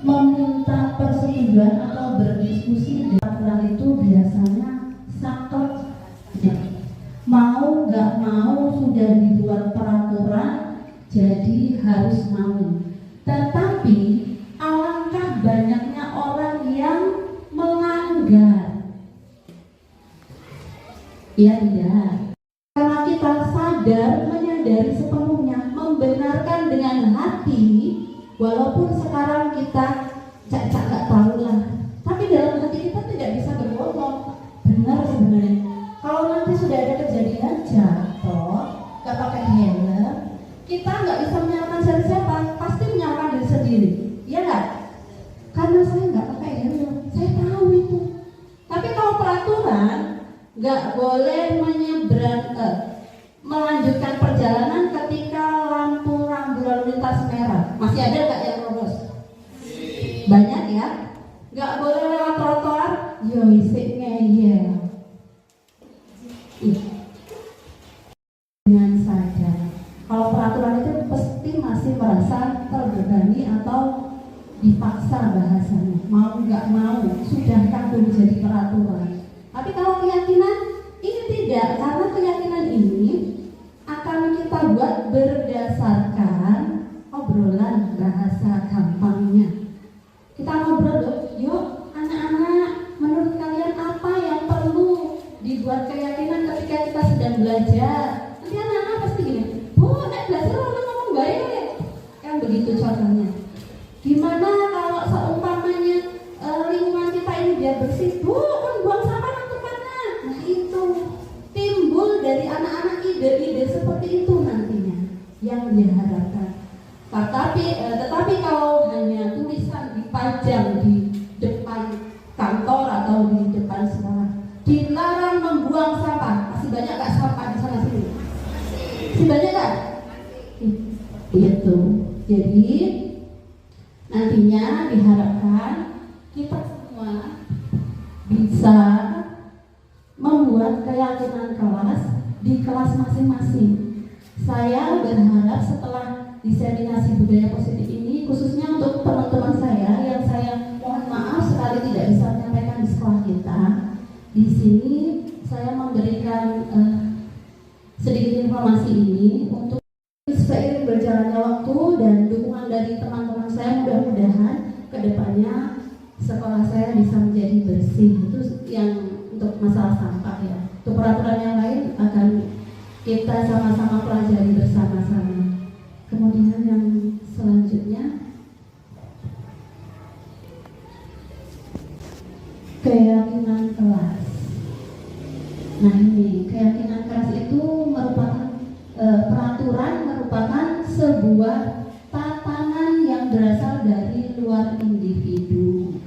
Speaker 2: meminta persetujuan atau berdiskusi. Peraturan itu biasanya saklek. Mau nggak mau sudah dibuat peraturan, jadi harus mau. Tetapi alangkah banyaknya orang yang melanggar. Iya tidak. Karena kita sadar, menyadari sepenuhnya, membenarkan dengan hati, walaupun sekarang kita cak-cak nggak tahu lah. Tapi dalam hati kita tidak bisa berbohong. Benar sebenarnya. Kalau nanti sudah ada kejadian jatuh, nggak pakai helm, kita nggak bisa menyalahkan siapa, pasti menyalahkan diri sendiri, ya nggak? Karena saya nggak pakai helm, saya tahu itu. Tapi kalau peraturan nggak boleh melanjutkan perjalanan ketika lampu rambu lalu lintas merah. Masih ada nggak yang lurus? Banyak ya. Nggak boleh lewat trotoar, yo isik ngeyel. Dengan sadar, kalau peraturan itu pasti masih merasa terbebani atau dipaksa bahasanya, mau nggak mau sudah kadung jadi peraturan. Tapi kalau keyakinan ini tidak, karena keyakinan ini akan kita buat berdasarkan obrolan, bahasa gampangnya. Kita ngobrol, yuk anak-anak, menurut kalian apa yang perlu dibuat keyakinan ketika kita sedang belajar? Nanti anak-anak pasti gini, Bu, nek belajar orang ngomong baik, kan begitu contohnya. Gimana kalau seumpamanya lingkungan kita ini biar bersih, Bu, kan buang sampah nang tempatnya. Nah itu timbul dari anak-anak ide-ide seperti itu nantinya. yang diharapkan. Tetapi kalau hanya tulisan dipajang di depan kantor atau di depan sekolah, dilarang membuang sampah. Masih banyak gak sampah di sana sini? Masih banyak gak? Itu. Jadi nantinya diharapkan kita semua bisa membuat keyakinan kelas di kelas masing-masing. Saya berharap setelah diseminasi budaya positif ini, khususnya untuk teman-teman saya yang saya mohon maaf sekali tidak bisa menyampaikan di sekolah kita. Di sini saya memberikan sedikit informasi ini untuk seiring berjalannya waktu dan dukungan dari teman-teman saya, mudah-mudahan kedepannya sekolah saya bisa menjadi bersih. Itu yang untuk masalah sampah ya. Untuk peraturan yang lain akan kita sama-sama pelajari bersama-sama. Kemudian yang selanjutnya, keyakinan kelas. Nah ini keyakinan kelas itu merupakan peraturan, merupakan sebuah tatanan yang berasal dari luar individu.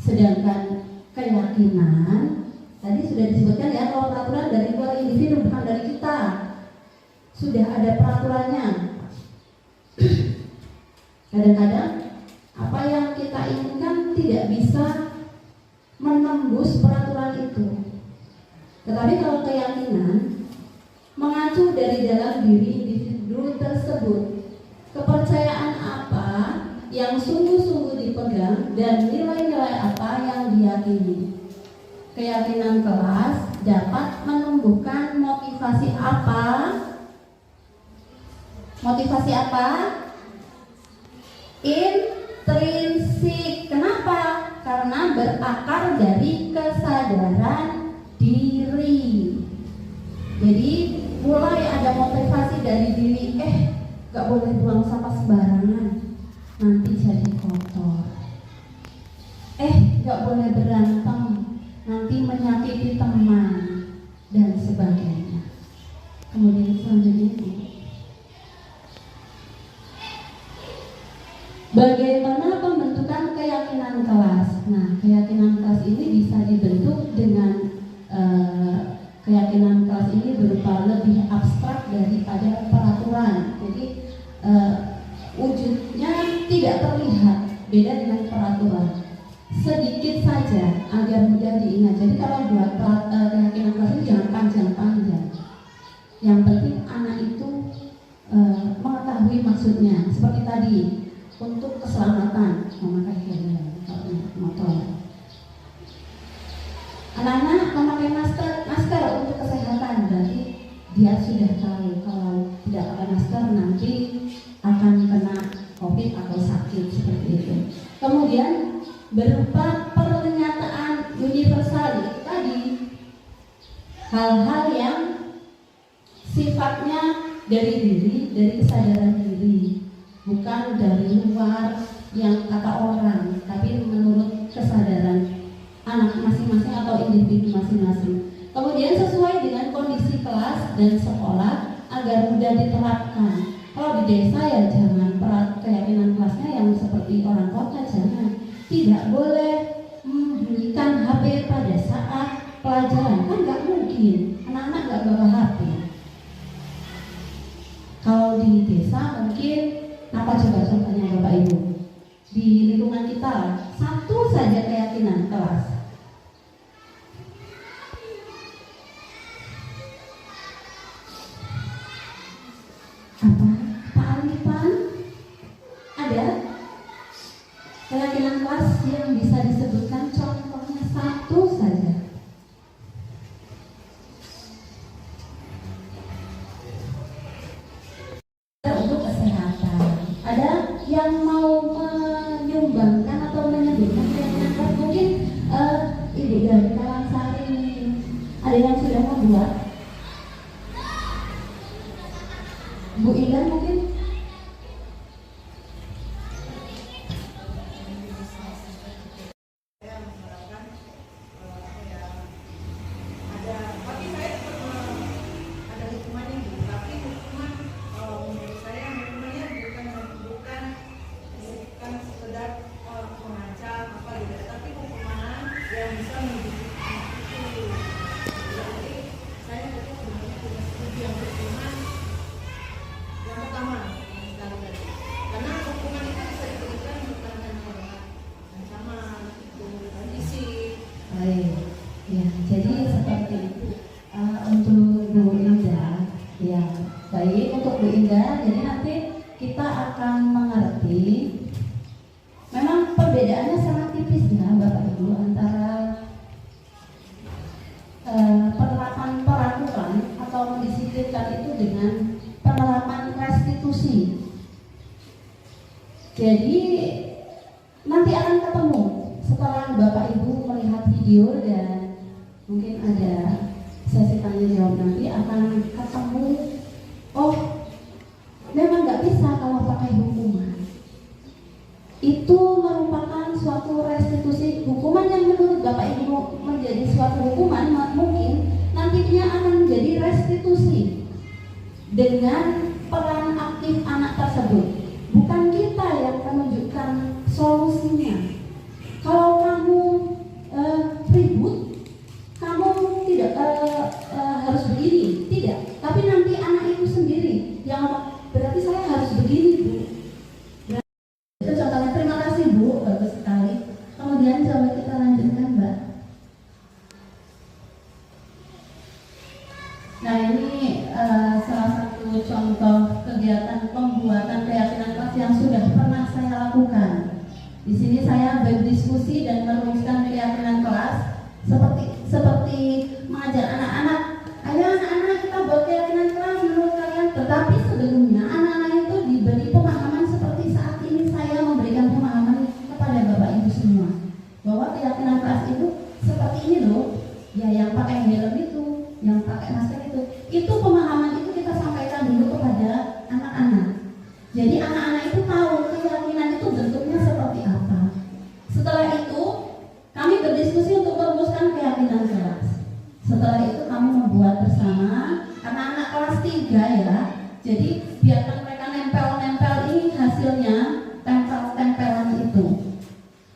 Speaker 2: Sedangkan keyakinan tadi sudah disebutkan ya, kalau peraturan dari luar individu, bukan dari kita. Sudah ada peraturannya. Kadang-kadang apa yang kita inginkan tidak bisa menembus peraturan itu. Tetapi kalau keyakinan mengacu dari dalam diri individu tersebut, kepercayaan apa yang sungguh-sungguh dipegang dan nilai-nilai apa yang diyakini. Keyakinan kelas dapat menumbuhkan motivasi apa? Motivasi apa? Intrinsik. Kenapa? Karena berakar dari kesadaran diri. Jadi mulai ada motivasi dari diri, gak boleh buang sampah sembarangan, nanti jadi kotor. Gak boleh berantem, nanti menyakiti teman, dan sebagainya. Kemudian selanjutnya, bagaimana pembentukan keyakinan kelas? Nah, keyakinan kelas ini bisa dibentuk dengan keyakinan kelas ini berupa lebih abstrak daripada peraturan. Jadi wujudnya tidak terlihat, beda dengan peraturan. Sedikit saja agar mudah diingat. Jadi kalau buat keyakinan kelas ini jangan panjang-panjang. Yang penting anak itu mengetahui maksudnya. Seperti tadi, untuk keselamatan memakai helm kalau motor. Anak-anak memakai masker untuk kesehatan, berarti dia sudah tahu kalau tidak pakai masker nanti akan kena COVID atau sakit seperti itu. Kemudian berupa pernyataan universal tadi, hal-hal yang sifatnya dari diri, dari kesadaran diri, bukan dari luar yang kata orang, tapi menurut kesadaran anak masing-masing atau individu masing-masing. Kemudian sesuai dengan kondisi kelas dan sekolah agar mudah diterapkan. Kalau di desa ya jangan keyakinan kelasnya yang seperti orang kota, jangan. Tidak boleh membunyikan HP pada saat pelajaran, kan nggak mungkin, anak-anak nggak bawa HP. Kalau di desa mungkin apa coba contohnya Bapak Ibu? Di lingkungan kita satu saja keyakinan kelas. Apa? Pak Alifan? Ada? Keyakinan kelas yang bisa disebutkan contohnya satu saja. Untuk kesehatan. Ada yang mau menyumbangkan atau menyebutkan keyakinan kelas? Mungkin Ibu dari Karangsari. Ada yang sudah membuat? Bu Ida mungkin?
Speaker 8: Ada hukuman yang tapi hukuman menurut saya
Speaker 2: akan mengerti, memang perbedaannya sangat tipis ya Bapak Ibu antara penerapan peraturan atau mendisiplinkan itu dengan penerapan restitusi. Jadi nanti akan ketemu setelah Bapak Ibu melihat video dan mungkin ada sesi tanya jawab nanti akan ketemu, oh memang nggak bisa kalau pakai hukuman. Itu merupakan suatu restitusi, hukuman yang menurut Bapak Ibu menjadi suatu hukuman mungkin nantinya akan menjadi restitusi dengan peran aktif anak tersebut. Bukan kita yang menunjukkan solusinya. Kalau kamu ribut, kamu tidak harus begini, tidak. Tapi nanti anak itu sendiri yang berarti saya harus begini, Bu. Itu contohnya. Terima kasih Bu, bagus sekali. Kemudian coba kita lanjutkan, Mbak. Nah ini salah satu contoh kegiatan pembuatan keyakinan kelas yang sudah pernah saya lakukan. Di sini saya berdiskusi dan merumuskan keyakinan kelas seperti mengajar anak-anak. Ayo anak-anak kita buat keyakinan kelas menurut kalian. Tetapi sebelumnya anak-anak itu diberi pemahaman seperti saat ini saya memberikan pemahaman kepada Bapak Ibu semua. Bahwa keyakinan kelas itu seperti ini loh. Ya yang pakai helm itu, yang pakai masker itu pemahaman itu kita sampaikan dulu kepada anak-anak. Jadi anak-anak itu tahu keyakinan itu bentuknya seperti apa. Setelah itu kami berdiskusi untuk merumuskan keyakinan kelas. Setelah itu kami membuat bersama, karena anak kelas 3 ya. Jadi biarkan mereka nempel-nempel ini hasilnya, tempel-tempelan itu.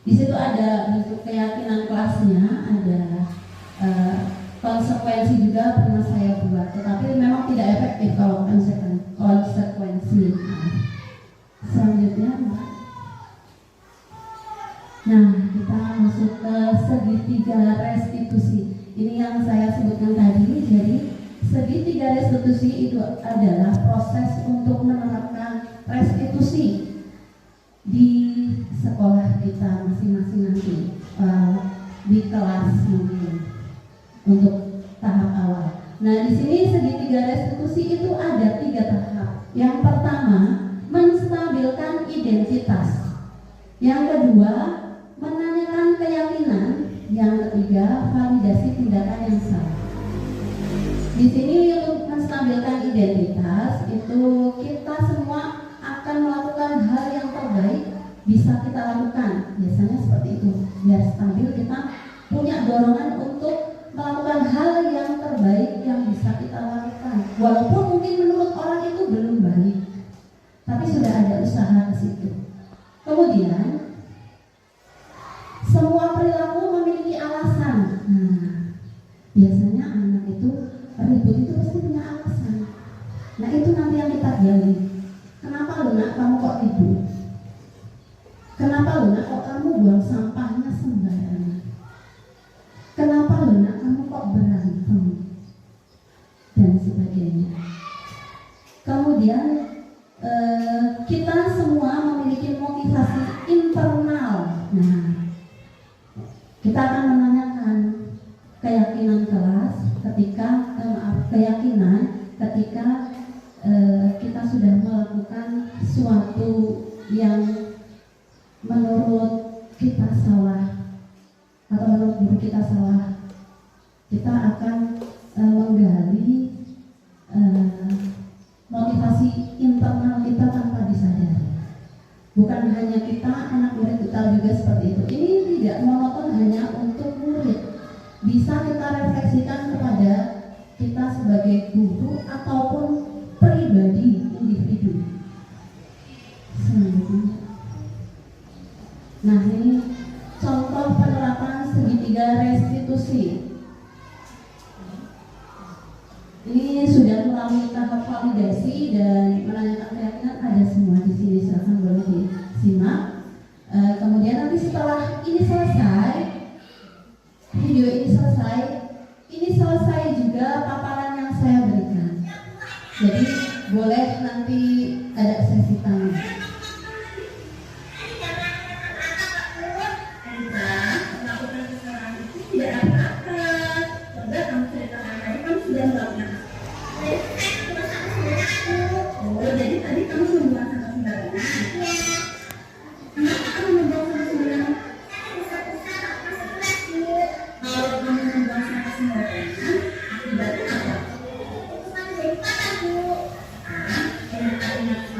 Speaker 2: Di situ ada bentuk keyakinan kelasnya, ada konsekuensi juga pernah saya buat, tetapi memang tidak efektif kalau konsekuensi. Selanjutnya, Mbak. Nah, kita masuk ke segitiga restitusi. Ini yang saya sebutkan tadi. Jadi segitiga restitusi itu adalah proses untuk menerapkan restitusi di sekolah kita masing-masing nanti, di kelas mungkin. Untuk tahap awal. Nah, di sini segitiga restitusi itu ada 3 tahap. Yang pertama, menstabilkan identitas. Yang kedua, menanyakan keyakinan. Yang ketiga, validasi tindakan yang salah. Di sini untuk menstabilkan identitas itu kita semua akan melakukan hal yang terbaik bisa kita lakukan. Biasanya seperti itu. Biar stabil kita punya dorongan untuk melakukan hal yang terbaik yang bisa kita lakukan, walaupun mungkin menurut orang itu belum baik, tapi sudah ada usaha ke situ. Kemudian semua perilaku memiliki alasan. Nah, biasanya anak itu ribut itu pasti punya alasan. Nah itu nanti yang kita gali. Kenapa lu nak kamu kok ribut? Kenapa lu nak kok kamu buang sampahnya sembarangan? Kenapa lu nak kamu kok berantem? Dan sebagainya. Kemudian kita semua memiliki motivasi internal. Nah, kita akan menanyakan keyakinan kelas ketika kita sudah melakukan suatu yang menurut kita salah atau menurut guru kita salah. Kita akan menggali motivasi internal kita tanpa disadari. Bukan hanya kita, anak murid kita juga seperti itu. Ini tidak monoton hanya untuk murid. Bisa kita refleksikan kepada kita sebagai guru ataupun pribadi individu. Selanjutnya. Nah ini contoh penerapan segitiga restitusi. Ini sudah melalui tahap validasi dan menanyakan keyakinan, ada semua di sini, silahkan boleh disimak. Kemudian nanti setelah ini selesai, video ini selesai juga paparan yang saya berikan. Jadi boleh nanti ada sesi tanya.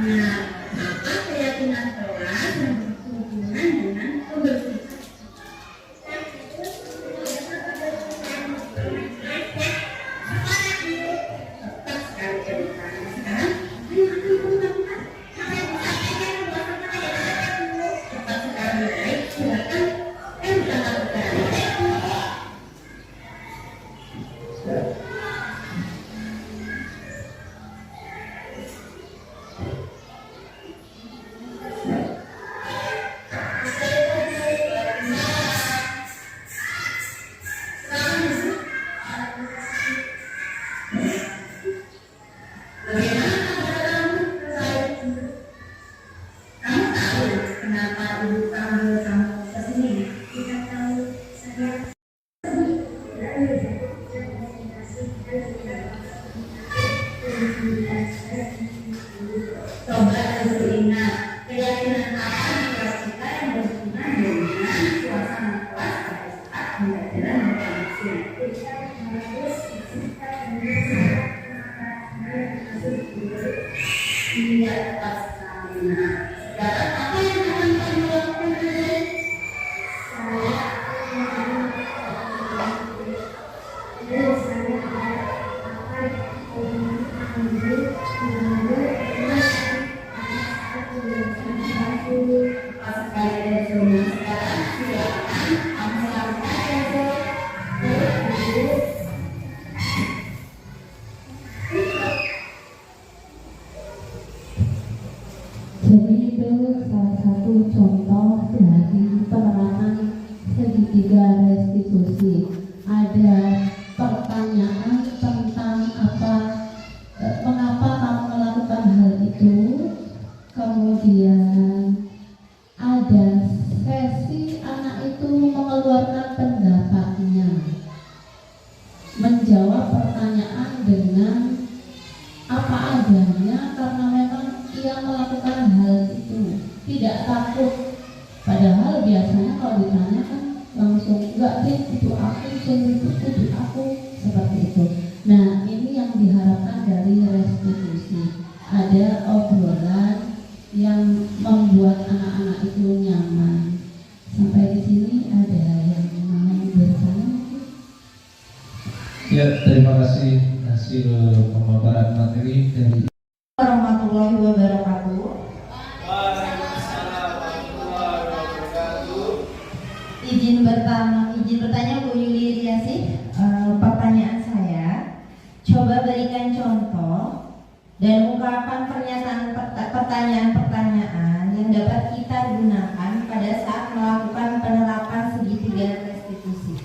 Speaker 6: Nah, apa keyakinan kelas yang berhubungan dengan kebersihan? Coba diingat, keyakinan apa di kelas kita yang berhubungan dengan suasana kelas pada saat pembelajaran berlangsung. Iya, tepat sekali. Nah, sekarang apa yang akan kamu lakukan hari?
Speaker 2: Jadi itu salah satu contoh dari penerapan segitiga restitusi. Ada pertanyaan tentang mengapa kamu melakukan hal itu, kemudian ada sesi anak itu mengeluarkan pendapatnya, menjawab pertanyaan dengan apa adanya karena memang ia melakukan hal itu, tidak takut. Padahal biasanya kalau ditanya kan langsung enggak deh, itu aku, itu aku, seperti itu. Nah, ini yang diharapkan dari restitusi. Ada obrolan yang membuat anak-anak itu nyaman. Sampai di sini ada yang mau bertanya?
Speaker 1: Ya, terima kasih hasil pemaparan materi dari
Speaker 8: Warahmatullahi wabarakatuh.
Speaker 3: Izin bertanya Bu Yuli Riasih.
Speaker 8: Pertanyaan saya,
Speaker 3: Coba berikan contoh dan ungkapan pertanyaan-pertanyaan yang dapat kita gunakan pada saat melakukan penerapan segitiga restitusi.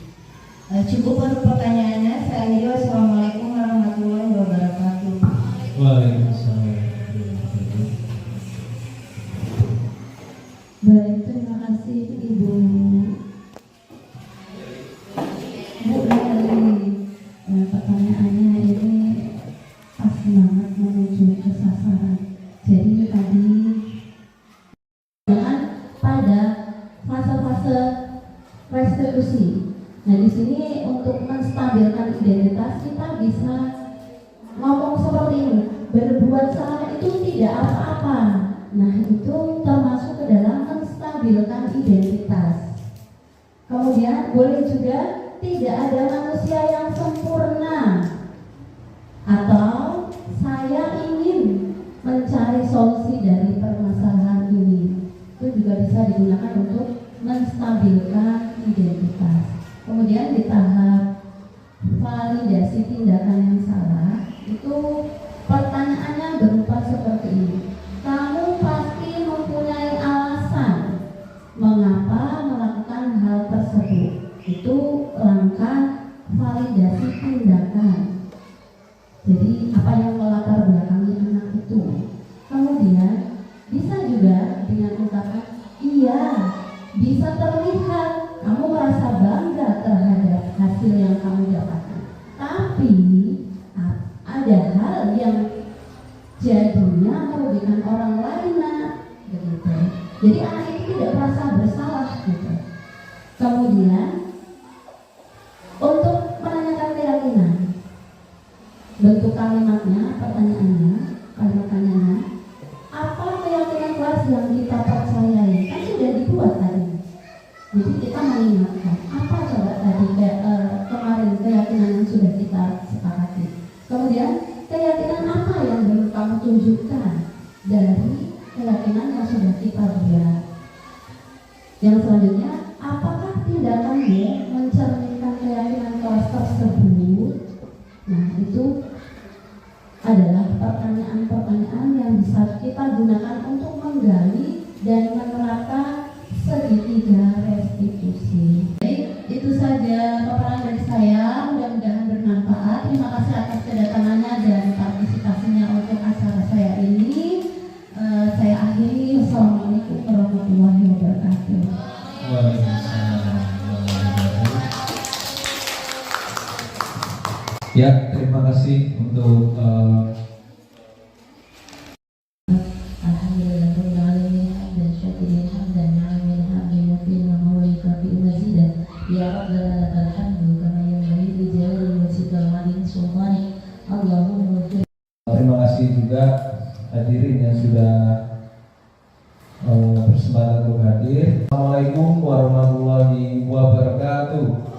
Speaker 3: Cukup untuk pertanyaannya. Saya akhiri. Wassalamualaikum warahmatullahi wabarakatuh.
Speaker 1: Waalaikumsalam.
Speaker 2: Baik, terima kasih Ibu Leli. Pertanyaannya ini pas banget menuju ke sasaran. Jadi tadi jangan pada fase-fase restitusi. Nah, di sini untuk menstabilkan identitas kita bisa ngomong seperti ini, berbuat salah itu tidak apa-apa. Nah, itu termasuk ke dalam menstabilkan identitas. Kemudian boleh juga tidak ada manusia yang sempurna, atau saya ingin mencari solusi dari permasalahan ini. Itu juga bisa digunakan untuk menstabilkan identitas. Kemudian di tahap validasi tindakan yang salah, itu pertanyaannya berupa seperti ini. Kamu pasti mempunyai alasan mengapa melakukan hal tersebut. Itu langkah validasi tindakan. Jadi apa yang melatar belakangi anak itu. Kemudian bisa juga dengan ungkapan iya, bisa terlihat kamu merasa bangga terhadap hasil yang kamu dapatkan. Tapi ada hal yang jadinya merugikan orang lain, begitu. Jadi anak itu tidak merasa bersalah, gitu. Kemudian untuk menanyakan keyakinan, bentuk kalimatnya, pertanyaannya, kalimat tanyanya, keyakinan yang sudah kita buat. Yang selanjutnya, apakah tindakannya mencerminkan keyakinan kelas tersebut? Nah, itu adalah pertanyaan-pertanyaan yang bisa kita gunakan untuk menggali dan menerapkan segitiga restitusi. Baik, itu saja paparan dari saya. Mudah-mudahan bermanfaat. Terima kasih atas kedatangannya dan partisipasinya untuk acara saya ini. Saya akhiri. Wassalamualaikum warahmatullahi wabarakatuh.
Speaker 1: Waalaikumsalam. Ya, terima kasih untuk terima kasih juga hadirin yang sudah bersemangat untuk hadir. Assalamualaikum warahmatullahi wabarakatuh.